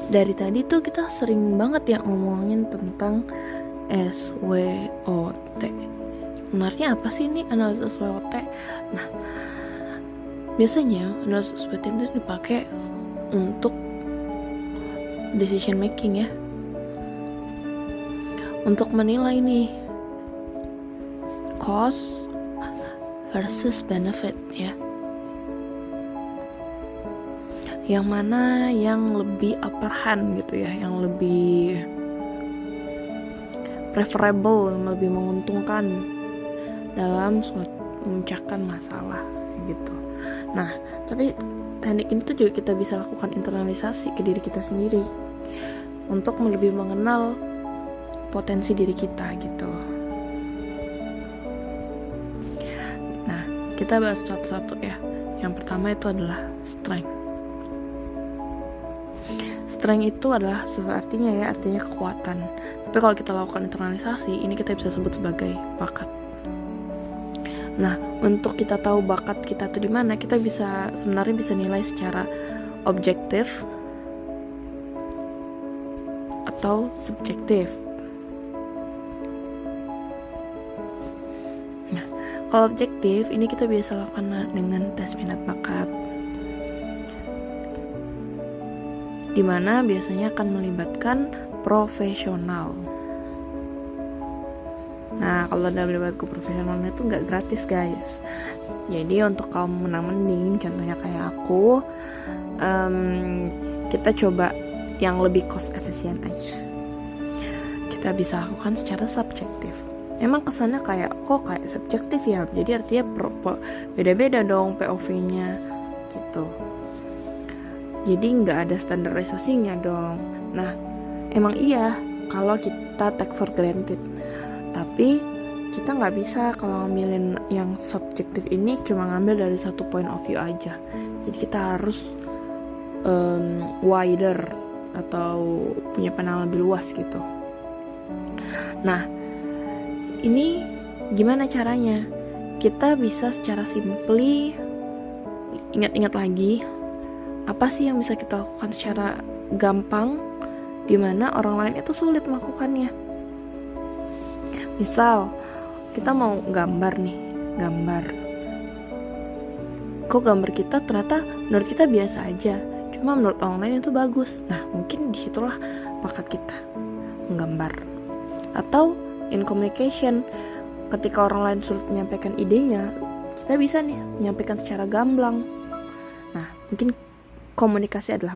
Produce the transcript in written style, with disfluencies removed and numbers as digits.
dari tadi tuh kita sering banget ya ngomongin tentang SWOT. Sebenarnya apa sih ini analisis SWOT? Nah, biasanya analisis SWOT itu dipakai untuk decision making ya, untuk menilai nih cost versus benefit ya, yang mana yang lebih upper hand gitu ya, yang lebih preferable, yang lebih menguntungkan dalam memecahkan masalah gitu. Nah, tapi teknik ini tuh juga kita bisa lakukan internalisasi ke diri kita sendiri untuk lebih mengenal potensi diri kita gitu. Nah, kita bahas satu-satu ya. Yang pertama itu adalah strength. Strength itu adalah sesuatu artinya kekuatan. Tapi kalau kita lakukan internalisasi, ini kita bisa sebut sebagai bakat. Nah, untuk kita tahu bakat kita tuh di mana, kita sebenarnya bisa nilai secara objektif atau subjektif. Nah, kalau objektif ini kita bisa lakukan dengan tes minat bakat, di mana biasanya akan melibatkan profesional. Nah, kalau dalam melibatkan profesional itu nggak gratis guys. Jadi untuk kaum menang mending, contohnya kayak aku, kita coba yang lebih cost efisien aja. Kita bisa lakukan secara subjektif. Emang kesannya kayak subjektif ya, jadi artinya beda-beda dong POV-nya gitu. Jadi nggak ada standarisasinya dong. Nah, emang iya kalau kita take for granted. Tapi kita nggak bisa kalau ngambilin yang subjektif ini cuma ngambil dari satu point of view aja. Jadi kita harus wider atau punya pandangan lebih luas gitu. Nah, ini gimana caranya? Kita bisa secara simply ingat-ingat lagi apa sih yang bisa kita lakukan secara gampang, dimana orang lain itu sulit melakukannya. Misal kita mau gambar, kok gambar kita ternyata menurut kita biasa aja, cuma menurut orang lain itu bagus. Nah, mungkin disitulah bakat kita menggambar. Atau in communication, ketika orang lain sulit menyampaikan idenya, kita bisa nih menyampaikan secara gamblang. Nah, mungkin komunikasi adalah